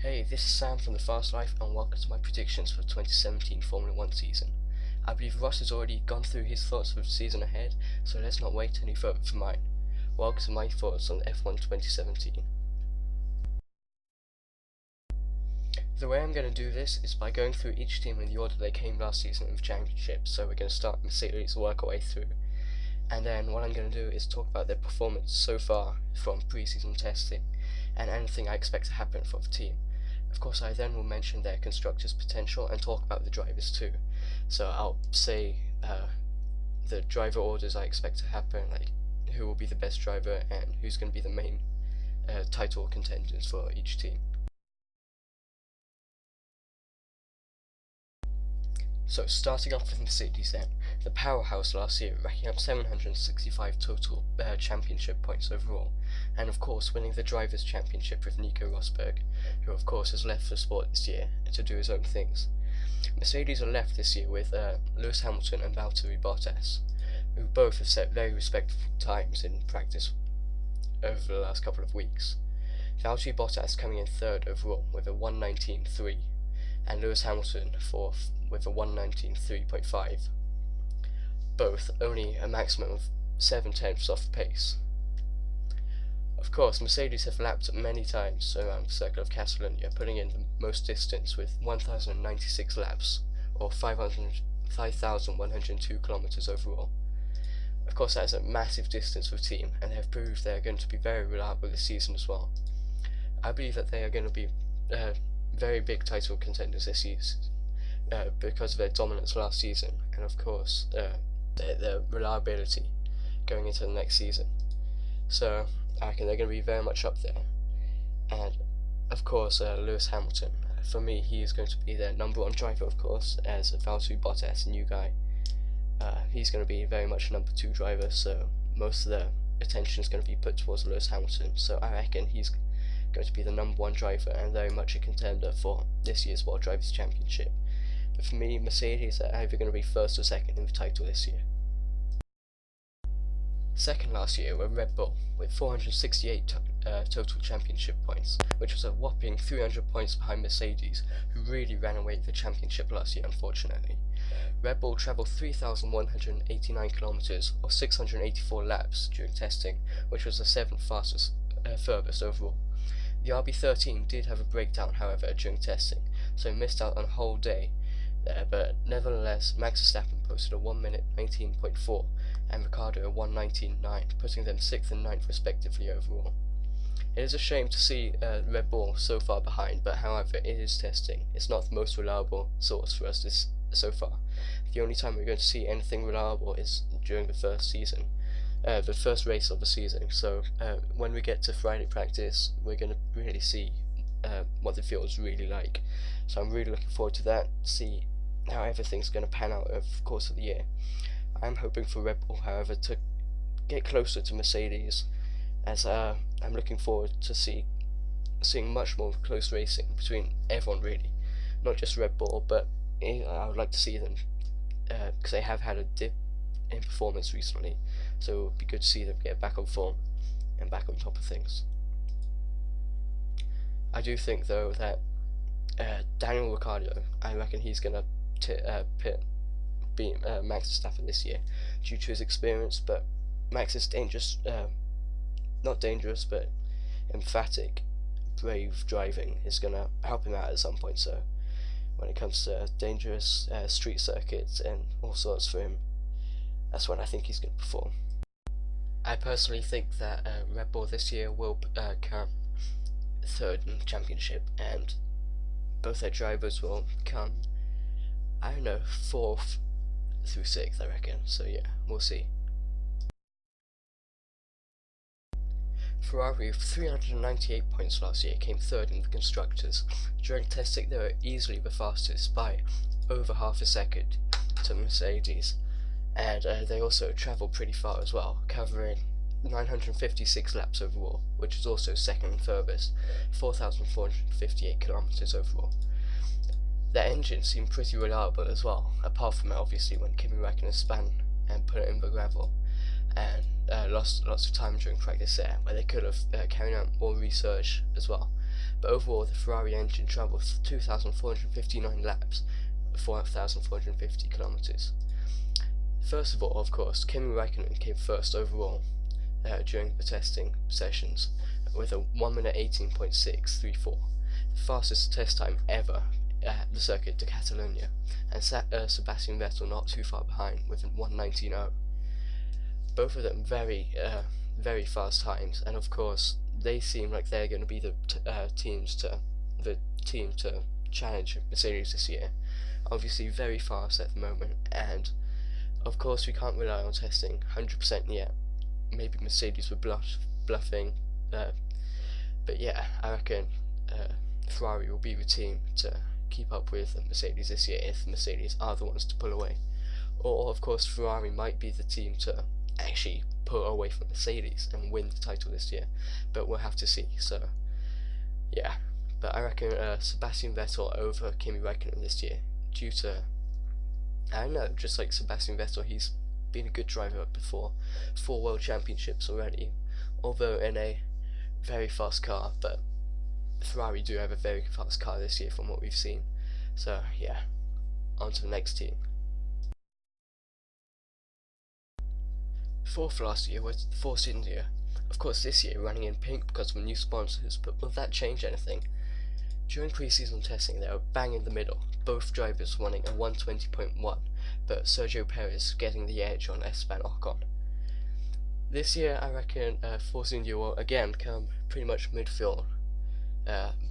Hey, this is Sam from The Fast Life and welcome to my predictions for the 2017 Formula 1 season. I believe Ross has already gone through his thoughts for the season ahead, so let's not wait any further for mine. Welcome to my thoughts on F1 2017. The way I'm going to do this is by going through each team in the order they came last season in the championship, so we're going to start Mercedes, work our way through. And then what I'm going to do is talk about their performance so far from pre-season testing and anything I expect to happen for the team. Of course, I then will mention their constructors' potential and talk about the drivers too. So I'll say the driver orders I expect to happen, like who will be the best driver and who's going to be the main title contenders for each team. So starting off with Mercedes then, the powerhouse last year, racking up 765 total championship points overall, and of course winning the Drivers' Championship with Nico Rosberg, who of course has left the sport this year to do his own things. Mercedes are left this year with Lewis Hamilton and Valtteri Bottas, who both have set very respectable times in practice over the last couple of weeks. Valtteri Bottas coming in third overall with a 1:19.3, and Lewis Hamilton fourth with a 1:19.3.5, both only a maximum of 7/10ths off the pace. Of course, Mercedes have lapped many times around the circle of Catalonia, putting in the most distance with 1,096 laps, or 5,102 kilometers overall. Of course, that is a massive distance for the team, and they have proved they are going to be very reliable this season as well. I believe that they are going to be very big title contenders this season because of their dominance last season, and of course their reliability going into the next season. So I reckon they're going to be very much up there. And of course Lewis Hamilton, for me he is going to be their number one driver, of course, as Valtteri Bottas, a new guy. He's going to be very much number two driver, so most of the attention is going to be put towards Lewis Hamilton, so I reckon he's going to be the number one driver and very much a contender for this year's World Drivers' Championship. But for me, Mercedes are either going to be first or second in the title this year. Second last year were Red Bull, with 468 total championship points, which was a whopping 300 points behind Mercedes, who really ran away with the championship last year, unfortunately. Red Bull travelled 3,189 kilometers, or 684 laps, during testing, which was the 7th furthest overall. The RB13 did have a breakdown, however, during testing, so missed out on a whole day there, but nevertheless Max Verstappen posted a 1:19.4 and Ricciardo a 1:19.9, putting them 6th and 9th respectively overall. It is a shame to see Red Bull so far behind, but however, it is testing. It's not the most reliable source for us so far. The only time we're going to see anything reliable is during the first race of the season. So when we get to Friday practice, we're going to really see what the field is really like. So I'm really looking forward to that, see how everything's going to pan out over the course of the year. I'm hoping for Red Bull, however, to get closer to Mercedes, as I'm looking forward to seeing much more close racing between everyone, really, not just Red Bull, but I would like to see them, because they have had a dip in performance recently, so it would be good to see them get back on form and back on top of things. I do think though that Daniel Ricciardo, I reckon he's going to beat Max Verstappen this year due to his experience, but Max's dangerous, not dangerous, but emphatic, brave driving is going to help him out at some point. So when it comes to dangerous street circuits and all sorts for him, that's when I think he's going to perform. I personally think that Red Bull this year will come third in the championship, and both their drivers will come, I don't know, 4th through 6th, I reckon. So yeah, we'll see. Ferrari, with 398 points last year, came third in the constructors. During testing, they were easily the fastest by over half a second to Mercedes, and they also travelled pretty far as well, covering 956 laps overall, which is also second and furthest, 4,458 kilometers overall. Their engine seemed pretty reliable as well, apart from obviously when Kimi Räikkönen spun and put it in the gravel, and lost lots of time during practice there, where they could have carried out more research as well. but overall the Ferrari engine travelled 2,459 laps, 4,450 kilometers. First of all, of course, Kimi Raikkonen came first overall during the testing sessions with a 1 minute 18.634, the fastest test time ever at the Circuit de Catalunya, and Sebastian Vettel not too far behind with a 1:19.0. Both of them very fast times, and of course they seem like they're going to be the team to challenge Mercedes this year. Obviously very fast at the moment, and of course we can't rely on testing 100% yet. Maybe Mercedes were bluffing, but yeah, I reckon Ferrari will be the team to keep up with Mercedes this year if Mercedes are the ones to pull away. Or of course Ferrari might be the team to actually pull away from Mercedes and win the title this year, but we'll have to see. So yeah, but I reckon Sebastian Vettel over Kimi Raikkonen this year, due to, I don't know, just like Sebastian Vettel, he's been a good driver before, 4 world championships already, although in a very fast car, but Ferrari do have a very fast car this year from what we've seen. So yeah, on to the next team. Fourth last year was Force India. Of course this year running in pink because of new sponsors, but will that change anything? During pre-season testing they were bang in the middle, both drivers running a 120.1, but Sergio Perez getting the edge on Esteban Ocon. This year I reckon Force India will again come pretty much midfield,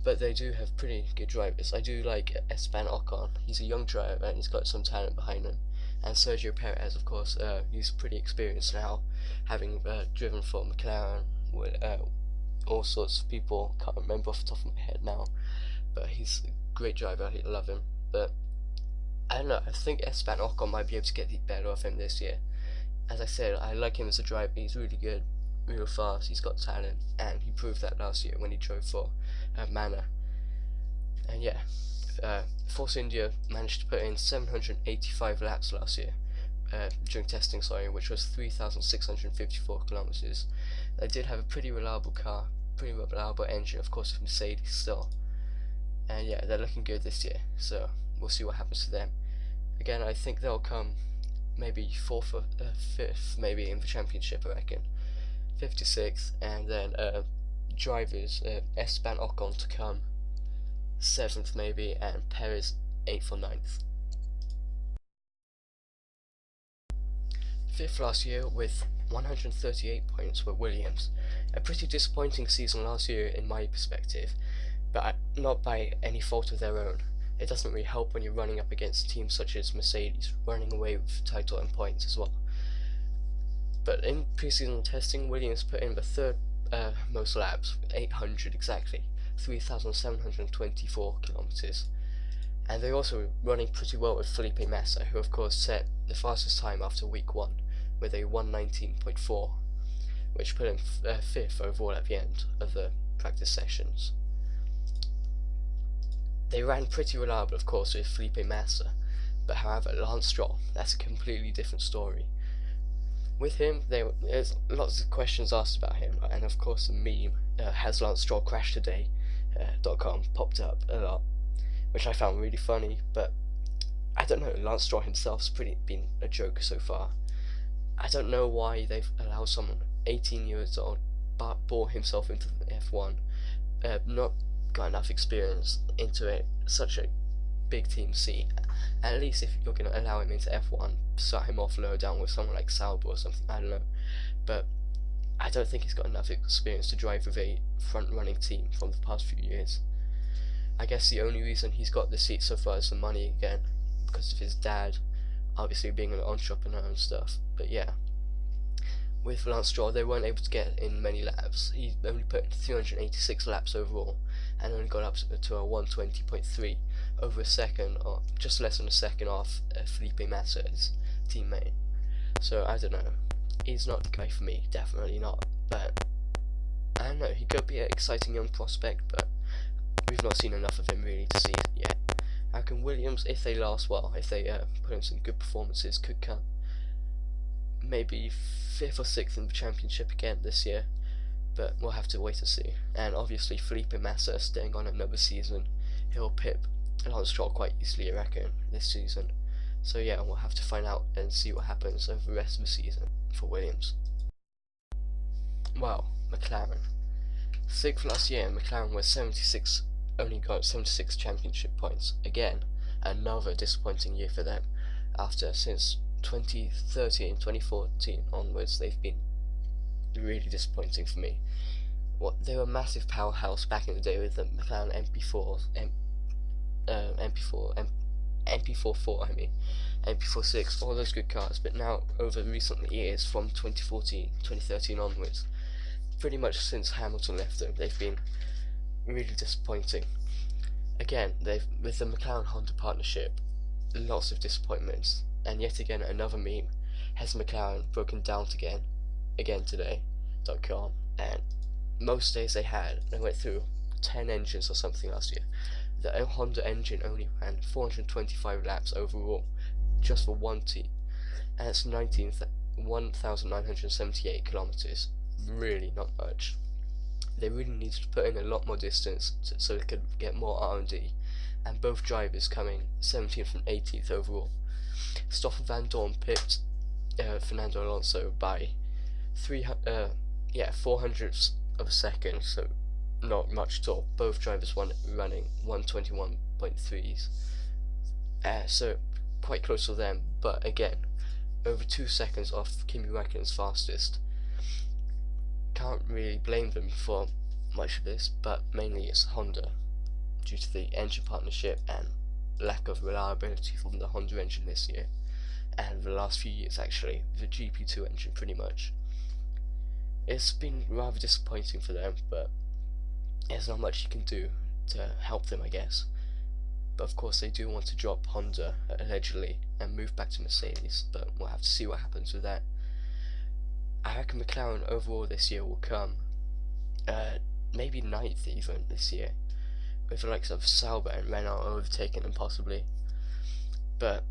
but they do have pretty good drivers. I do like Esteban Ocon, he's a young driver and he's got some talent behind him. And Sergio Perez, of course, he's pretty experienced now, having driven for McLaren with all sorts of people. Can't remember off the top of my head now, but he's a great driver. I love him. But I don't know. I think Esteban Ocon might be able to get the better of him this year. As I said, I like him as a driver. He's really good, real fast. He's got talent, and he proved that last year when he drove for Manor. And yeah. Force India managed to put in 785 laps last year during testing, which was 3,654 kilometers. They did have a pretty reliable car, pretty reliable engine, of course, with Mercedes still. And yeah, they're looking good this year, so we'll see what happens to them. Again, I think they'll come maybe 4th or 5th, maybe in the championship, I reckon. 5th to 6th, and then drivers, Esteban Ocon to come 7th maybe, and Perez 8th or 9th. 5th last year with 138 points were Williams. A pretty disappointing season last year in my perspective, but not by any fault of their own. It doesn't really help when you're running up against teams such as Mercedes, running away with title and points as well. But in pre-season testing, Williams put in the 3rd most laps, 800 exactly. 3,724 kilometers, and they're also running pretty well with Felipe Massa, who of course set the fastest time after week 1 with a 1:19.4, which put him 5th overall at the end of the practice sessions. They ran pretty reliable, of course, with Felipe Massa, but however, Lance Stroll, that's a completely different story. With him, there's lots of questions asked about him, and of course the meme, has Lance Stroll crashed today? .com popped up a lot, which I found really funny, but I don't know, Lance Stroll himself's been a joke so far. I don't know why they've allowed someone 18 years old bore himself into the F1, not got enough experience into such a big team seat. At least if you're going to allow him into F1, start him off lower down with someone like Sauber or something, I don't know. But I don't think he's got enough experience to drive with a front-running team from the past few years. I guess the only reason he's got the seat so far is the money again, because of his dad, obviously being an entrepreneur and stuff. But yeah, with Lance Stroll, they weren't able to get in many laps. He only put 386 laps overall, and only got up to a 120.3, over a second, or just less than a second off Felipe Massa's teammate. So I don't know. He's not the guy for me, definitely not. But I don't know. He could be an exciting young prospect, but we've not seen enough of him really to see it yet. I reckon Williams, if they last well, if they put in some good performances, could come maybe 5th or 6th in the championship again this year. but we'll have to wait and see. And obviously Felipe Massa staying on another season, he'll pip Lance Stroll quite easily, I reckon, this season. So yeah, we'll have to find out and see what happens over the rest of the season for Williams. Well, McLaren. 6th last year, McLaren was 76, only got 76 championship points. Again, another disappointing year for them. Since 2013, 2014 onwards, they've been really disappointing for me. They were a massive powerhouse back in the day with the McLaren MP44, MP46, all those good cars, but now over recent years, from 2014, 2013 onwards, pretty much since Hamilton left them, they've been really disappointing. Again, with the McLaren-Honda partnership, lots of disappointments, and yet again another meme, has McLaren broken down again today.com, and most days they went through 10 engines or something last year. The Honda engine only ran 425 laps overall, just for one team, and it's 1,978 kilometers. Really not much. They really needed to put in a lot more distance so they could get more R&D, and both drivers coming 17th and 18th overall. Stoffel Vandoorne pipped Fernando Alonso by 400ths of a second, so not much at all. Both drivers running 121.3s, so quite close to them, but again, over 2 seconds off Kimi Räikkönen's fastest. Can't really blame them for much of this, but mainly it's Honda, due to the engine partnership and lack of reliability from the Honda engine this year, and the last few years actually, the GP2 engine pretty much. It's been rather disappointing for them, but there's not much you can do to help them, I guess. But of course they do want to drop Honda, allegedly, and move back to Mercedes, but we'll have to see what happens with that. I reckon McLaren overall this year will come maybe 9th even this year, with the likes of Sauber and Renault overtaking them possibly. But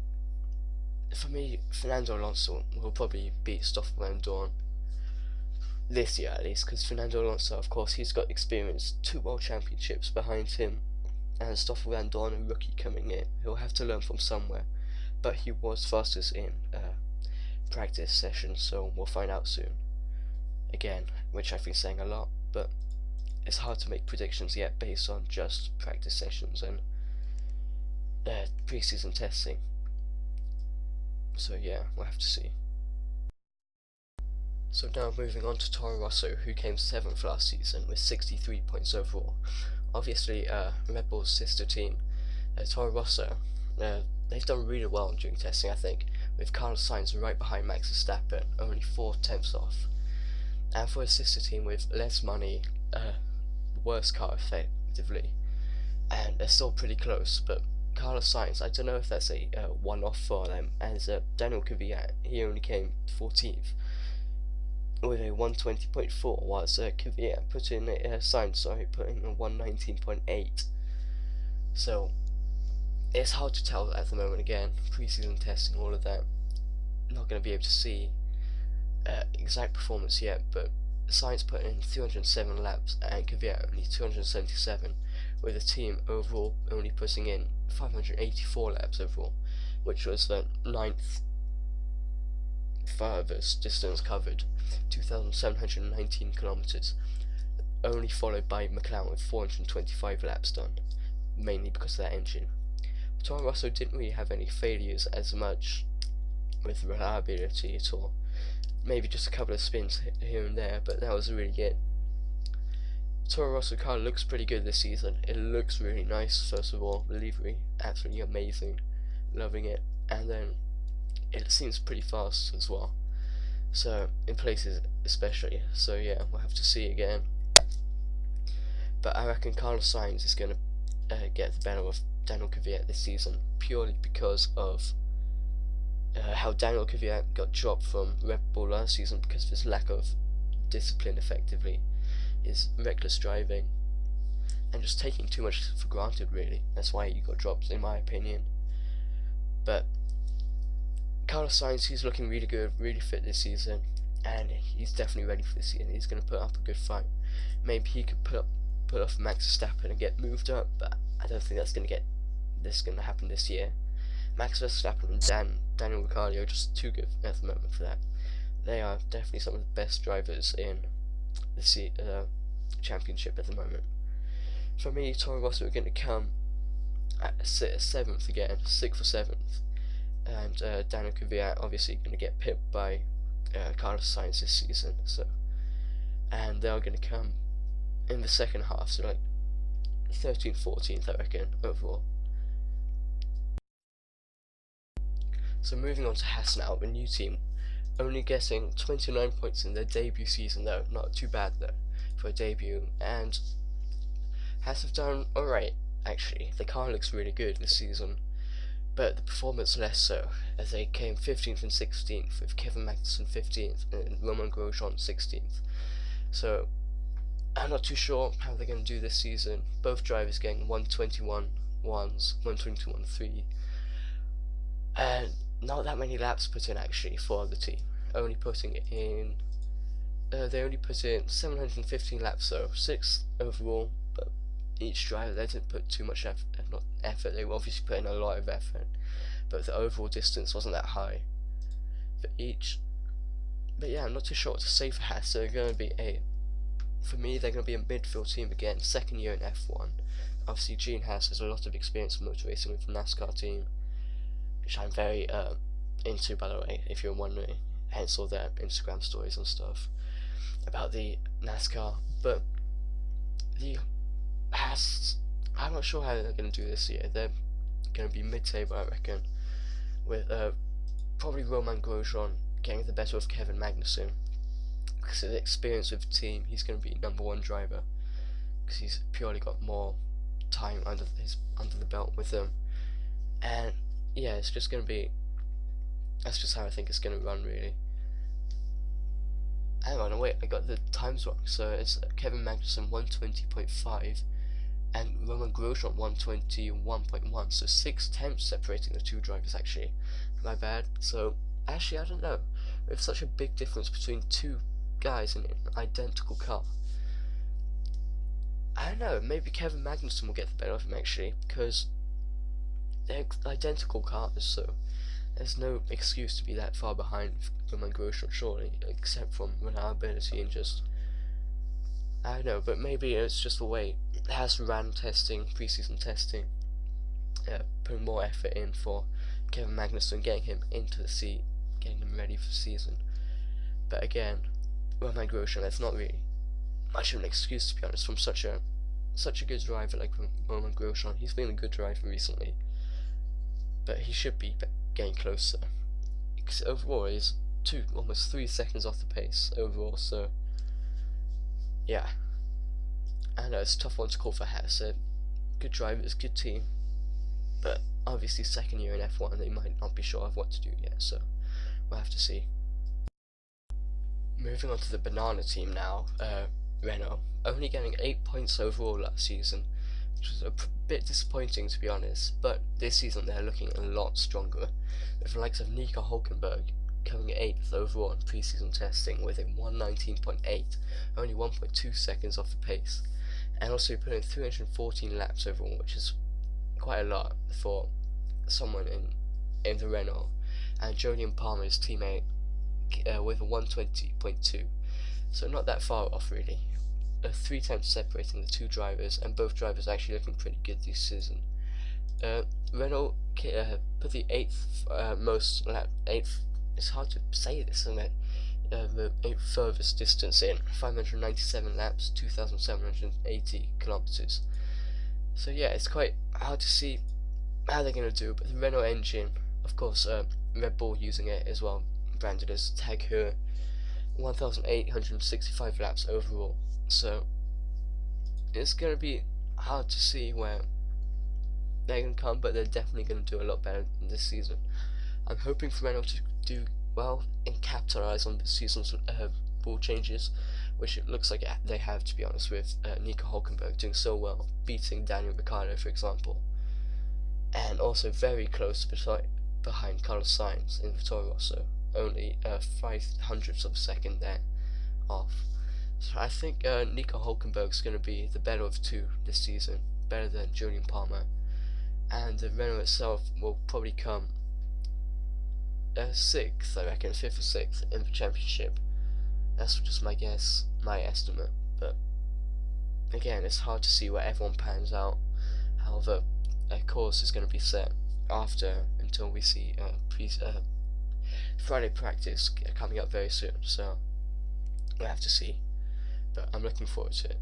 for me, Fernando Alonso will probably beat Stoffel Vandoorne this year at least, because Fernando Alonso, of course, he's got experience, 2 world championships behind him, and Stoffel Vandoorne, a rookie coming in, he'll have to learn from somewhere, but he was fastest in practice sessions, so we'll find out soon. Again, which I've been saying a lot, but it's hard to make predictions yet based on just practice sessions and pre-season testing. So yeah, we'll have to see. So now moving on to Toro Rosso, who came 7th last season with 63 points overall. Obviously, Red Bull's sister team, Toro Rosso, they've done really well during testing, I think, with Carlos Sainz right behind Max Verstappen, only 4 tenths off. And for a sister team with less money, worse car effectively, and they're still pretty close, but Carlos Sainz, I don't know if that's a one-off for them, as Daniel Kvyat, he only came 14th with a 120.4, whilst Kvyat put in Sainz put in a 119.8. So it's hard to tell at the moment. Again, pre-season testing, all of that, not going to be able to see exact performance yet, but Sainz put in 307 laps and Kvyat only 277, with the team overall only putting in 584 laps overall, which was the 9th farthest distance covered, 2,719 kilometers, only followed by McLaren with 425 laps done, mainly because of that engine. Toro Rosso didn't really have any failures as much with reliability at all, maybe just a couple of spins here and there, but that was really it. Toro Rosso car looks pretty good this season. It looks really nice. First of all, the livery, absolutely amazing, loving it, and then it seems pretty fast as well, so in places especially. So yeah, we'll have to see again, but I reckon Carlos Sainz is going to get the better of Daniel Kvyat this season, purely because of how Daniel Kvyat got dropped from Red Bull last season because of his lack of discipline, effectively, his reckless driving, and just taking too much for granted, really. That's why he got dropped, in my opinion. But Carlos Sainz, he's looking really good, really fit this season. and he's definitely ready for this season. He's going to put up a good fight. Maybe he could put off Max Verstappen and get moved up, but I don't think that's going to happen this year. Max Verstappen and Daniel Ricciardo are just too good at the moment for that. They are definitely some of the best drivers in the championship at the moment. For me, Toro Rosso are going to come at 7th again, 6th or 7th, and Daniel Kvyat obviously going to get pipped by Carlos Sainz this season. So, and they are going to come in the second half, so like 13th, 14th, I reckon overall. So moving on to Haas now, the new team, only getting 29 points in their debut season though, not too bad though for a debut, and Haas have done alright actually. The car looks really good this season, but the performance less so, as they came 15th and 16th, with Kevin Magnussen 15th and Romain Grosjean 16th. So I'm not too sure how they're going to do this season. Both drivers getting 121 1s, 121 3, and not that many laps put in actually for the team. Only putting it in, they only put in 715 laps, so 6 overall. But each driver, they didn't put too much effort. They were obviously putting a lot of effort, but the overall distance wasn't that high for each. But yeah, I'm not too sure what to say for Haas. They're going to be for me, they're going to be a midfield team again, second year in F1. Obviously, Gene Haas has a lot of experience in motor racing with the NASCAR team, which I'm very into, by the way, if you're wondering, hence all their Instagram stories and stuff about the NASCAR. But the Haas, I'm not sure how they're going to do this year. They're going to be mid-table, I reckon, with probably Romain Grosjean getting the better of Kevin Magnussen, because of the experience with the team. He's going to be #1 driver, because he's purely got more time under the belt with them. And yeah, it's just going to be, that's just how I think it's going to run, really. Hang on, wait, I got the times wrong. So it's Kevin Magnussen 120.5 and Romain Grosjean 121.1, so 6 tenths separating the two drivers actually. My bad. So actually, I don't know, with such a big difference between two guys in an identical car, I don't know, maybe Kevin Magnussen will get the better of him actually, because they're identical cars, so there's no excuse to be that far behind Romain Grosjean, surely, except from reliability and just, I don't know, but maybe it's just the way it has ran testing, preseason testing, putting more effort in for Kevin Magnussen, getting him into the seat, getting him ready for the season. But again, Romain Grosjean, that's not really much of an excuse, to be honest, from such a good driver like Romain Grosjean. He's been a good driver recently, but he should be getting closer, because overall he's almost 3 seconds off the pace overall. So yeah, I know it's a tough one to call for Haas. Good drivers, good team, but obviously second year in F1, they might not be sure of what to do yet, so we'll have to see. Moving on to the banana team now, Renault, only getting 8 points overall last season, which was a bit disappointing, to be honest, but this season they're looking a lot stronger, with the likes of Nico Hulkenberg coming 8th overall in preseason testing with a 119.8, only 1.2 seconds off the pace, and also putting 314 laps overall, which is quite a lot for someone in the Renault, and Jolyon Palmer, his teammate, with a 120.2, so not that far off really. 3 tenths separating the two drivers, and both drivers are actually looking pretty good this season. Renault put the 8th most lap, 8th, it's hard to say this, isn't it? The 8th furthest distance in, 597 laps, 2,780 kilometers. So yeah, it's quite hard to see how they're going to do, but the Renault engine, of course, Red Bull using it as well, branded as Tag Heuer, 1,865 laps overall. So it's going to be hard to see where they're going to come, but they're definitely going to do a lot better in this season. I'm hoping for Renault to do well and capitalize on this season's rule changes, which it looks like they have, to be honest, with Nico Hulkenberg doing so well, beating Daniel Ricciardo, for example, and also very close behind Carlos Sainz in the Toro Rosso, only 5/100ths of a second there off. So I think Nico Hulkenberg's going to be the better of two this season, better than Julian Palmer, and the Renault itself will probably come 6th, I reckon, 5th or 6th in the championship. That's just my guess, my estimate, but again, it's hard to see where everyone pans out, how the course is going to be set after, until we see Friday practice coming up very soon, so we'll have to see, but I'm looking forward to it.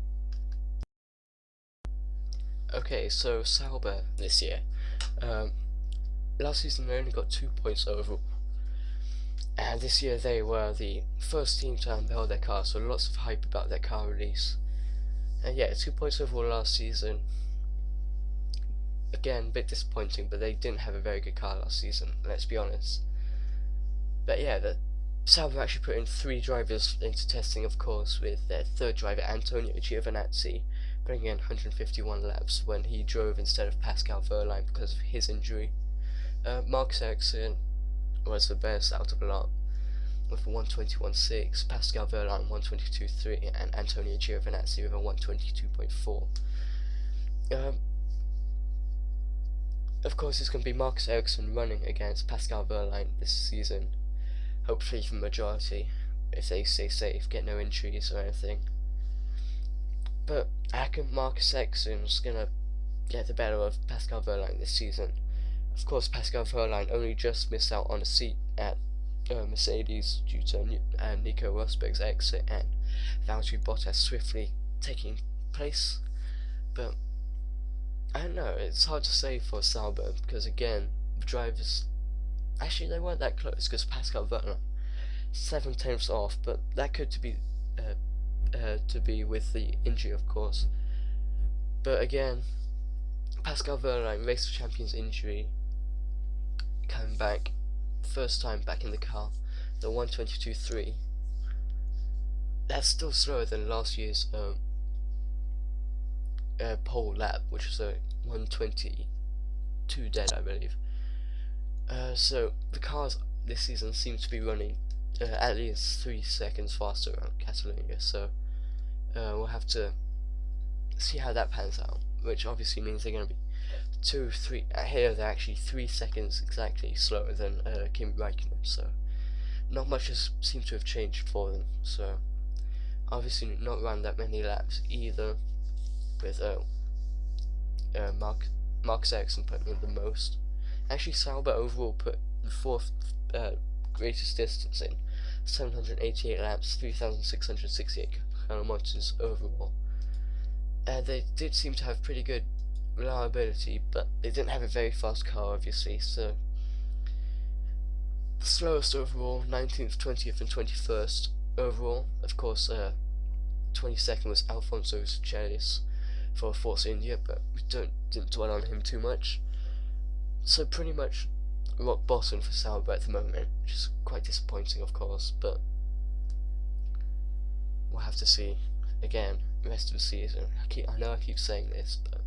Okay, so Sauber this year, last season they only got 2 points overall, and this year they were the first team to unveil their car, so lots of hype about their car release. And yeah, 2 points overall last season. Again, a bit disappointing, but they didn't have a very good car last season, let's be honest. But yeah, the Sauber actually put in 3 drivers into testing, of course, with their third driver, Antonio Giovinazzi, bringing in 151 laps when he drove instead of Pascal Wehrlein because of his injury. Marcus Ericsson was the best out of the lot, with a 121.6, Pascal Wehrlein 122.3, and Antonio Giovinazzi with a 122.4. Of course, it's going to be Marcus Ericsson running against Pascal Wehrlein this season, hopefully for the majority, if they stay safe, get no injuries or anything. But I reckon Marcus Ericsson's going to get the better of Pascal Wehrlein this season. Of course, Pascal Wehrlein only just missed out on a seat at Mercedes due to Nico Rosberg's exit and Valtteri Bottas swiftly taking place, but I don't know, it's hard to say for Sauber because again, the drivers, actually they weren't that close because Pascal Wehrlein 7/10ths off, but that could be with the injury, of course. But again, Pascal Wehrlein, race of champions injury, coming back, first time back in the car, the 122.3. That's still slower than last year's pole lap, which was a 122 dead, I believe. So the cars this season seem to be running at least 3 seconds faster around Catalonia, so we'll have to see how that pans out, which obviously means they're going to be 2-3 here they're actually 3 seconds exactly slower than Kimi Räikkönen, so not much has seemed to have changed for them. So obviously not run that many laps either, with Marcus Ericsson putting in the most. Actually, Sauber overall put the 4th greatest distance in, 788 laps, 3,668 kilometers overall. They did seem to have pretty good reliability, but they didn't have a very fast car, obviously, so the slowest overall, 19th, 20th and 21st overall. Of course, 22nd was Alfonso Celis for Force India, but we didn't dwell on him too much. So pretty much rock bottom for Sauber at the moment, which is quite disappointing, of course, but we'll have to see again the rest of the season. I know I keep saying this, but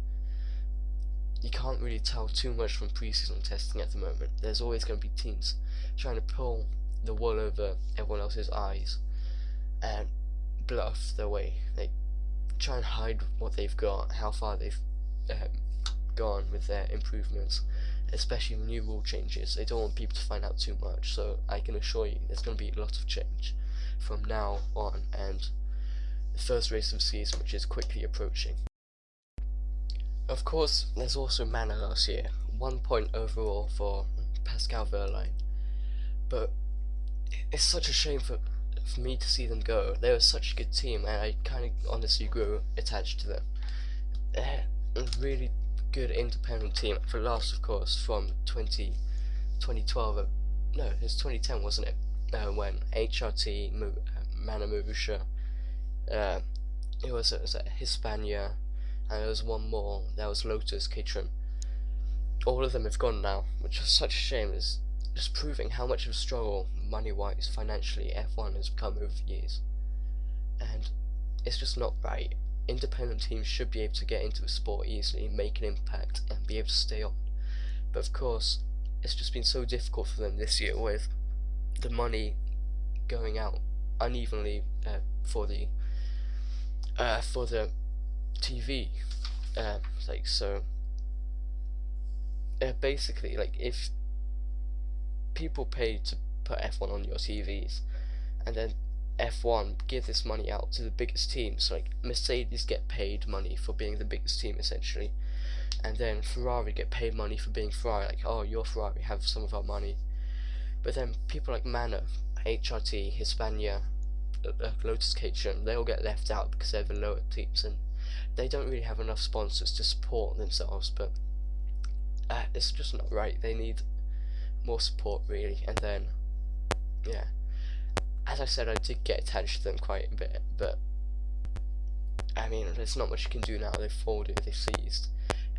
you can't really tell too much from pre-season testing at the moment. There's always going to be teams trying to pull the wool over everyone else's eyes and bluff their way. They try and hide what they've got, how far they've gone with their improvements, especially with new rule changes. They don't want people to find out too much, so I can assure you there's going to be a lot of change from now on, and the first race of the season, which is quickly approaching. Of course, there's also Manor last year, 1 point overall for Pascal Wehrlein, but it's such a shame for me to see them go. They were such a good team, and I kind of honestly grew attached to them. They're a really good independent team, for last, of course, from 2012, no, it was 2010, wasn't it, when HRT, Manor Marussia, it was at Hispania, and there was one more, that was Lotus Caterham. All of them have gone now, which is such a shame. It's just proving how much of a struggle, money-wise, financially, F1 has become over the years. And it's just not right. Independent teams should be able to get into the sport easily, make an impact, and be able to stay on. But of course, it's just been so difficult for them this year with the money going out unevenly for the TV. Like so, basically, like if people pay to put F1 on your TVs, and then F1 give this money out to the biggest teams, like Mercedes get paid money for being the biggest team essentially, and then Ferrari get paid money for being Ferrari, like, oh, you're Ferrari, have some of our money. But then people like Manor, HRT, Hispania, Lotus Kitchen, they all get left out because they're the lower teams and they don't really have enough sponsors to support themselves. But it's just not right. They need more support really. And then yeah, as I said, I did get attached to them quite a bit, but I mean, there's not much you can do now. They've folded, they've seized,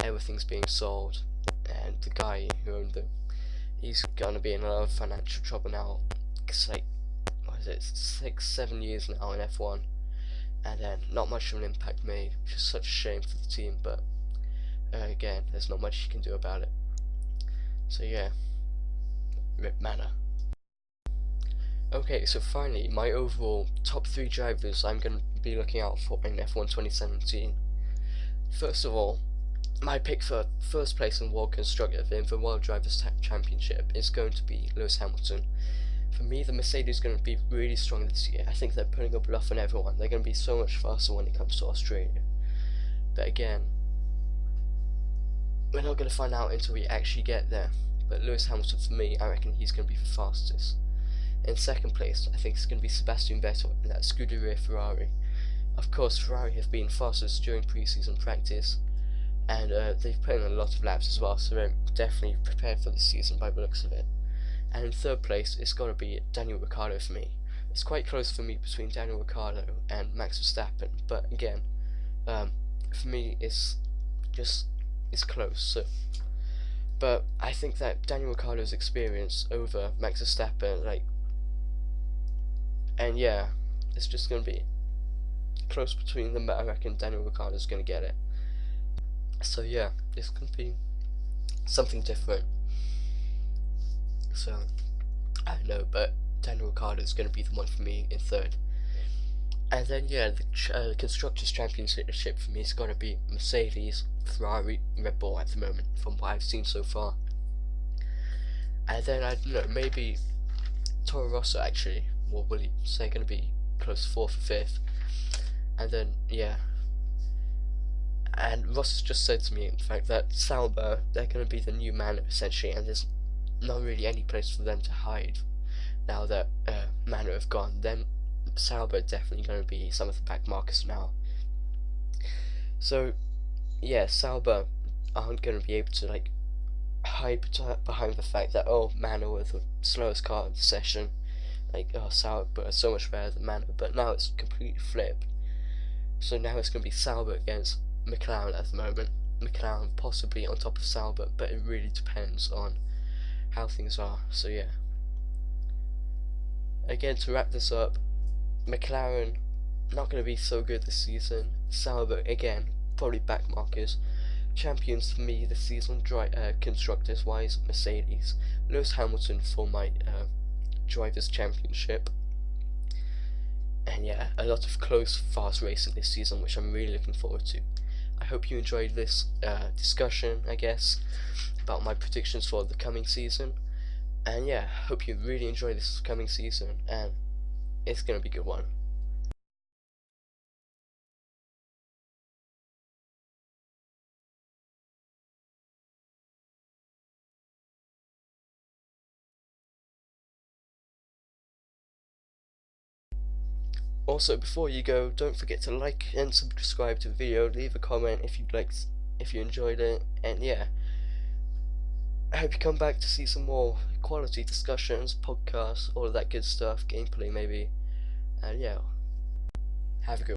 everything's being sold, and the guy who owned them, he's gonna be in a lot of financial trouble now. It's like, what is it, 6-7 years now in F1, and then not much of an impact made, which is such a shame for the team. But again, there's not much you can do about it. So yeah, rip Manor. Okay, so finally, my overall top 3 drivers I'm going to be looking out for in F1 2017. First of all, my pick for first place in World Constructor in the World Drivers' Championship is going to be Lewis Hamilton. For me, the Mercedes is going to be really strong this year. I think they're putting a bluff on everyone. They're going to be so much faster when it comes to Australia. But again, we're not going to find out until we actually get there. But Lewis Hamilton, for me, I reckon he's going to be the fastest. In second place, I think it's going to be Sebastian Vettel in that Scuderia Ferrari. Of course, Ferrari have been fastest during pre-season practice, and they've put in a lot of laps as well, so they're definitely prepared for the season by the looks of it. And in third place, it's got to be Daniel Ricciardo for me. It's quite close for me between Daniel Ricciardo and Max Verstappen, but again, for me, it's close. So, but I think that Daniel Ricciardo's experience over Max Verstappen, like, and yeah, it's just going to be close between them, but I reckon Daniel Ricciardo's going to get it. So yeah, it's going to be something different. So, I don't know, but Daniel Ricciardo is going to be the one for me in third. And then yeah, the Constructors' Championship for me is going to be Mercedes, Ferrari, Red Bull at the moment, from what I've seen so far. And then, I don't know, maybe Toro Rosso actually, or Williams, they're going to be close to 4th or 5th. And then, yeah. And Ross has just said to me, in fact, that Sauber, they're going to be the new Manor, essentially, and there's not really any place for them to hide. Now that Manor have gone, then Sauber are definitely going to be some of the back markers now. So, yeah, Sauber aren't going to be able to, like, hide behind the fact that, oh, Manor were the slowest car in the session. Like, oh, Sauber are so much better than Manor, but now it's completely flipped. So now it's going to be Sauber against McLaren at the moment. McLaren possibly on top of Sauber, but it really depends on how things are. So yeah. Again, to wrap this up, McLaren not going to be so good this season. Sauber again, probably back markers. Champions for me this season, constructors wise, Mercedes. Lewis Hamilton for my Drivers' Championship. And yeah, a lot of close, fast racing this season, which I'm really looking forward to. I hope you enjoyed this discussion, I guess, about my predictions for the coming season. And yeah, hope you really enjoy this coming season, and it's going to be a good one. Also, before you go, don't forget to like and subscribe to the video, leave a comment if you enjoyed it, and yeah, I hope you come back to see some more quality discussions, podcasts, all of that good stuff, gameplay maybe, and yeah, have a good one.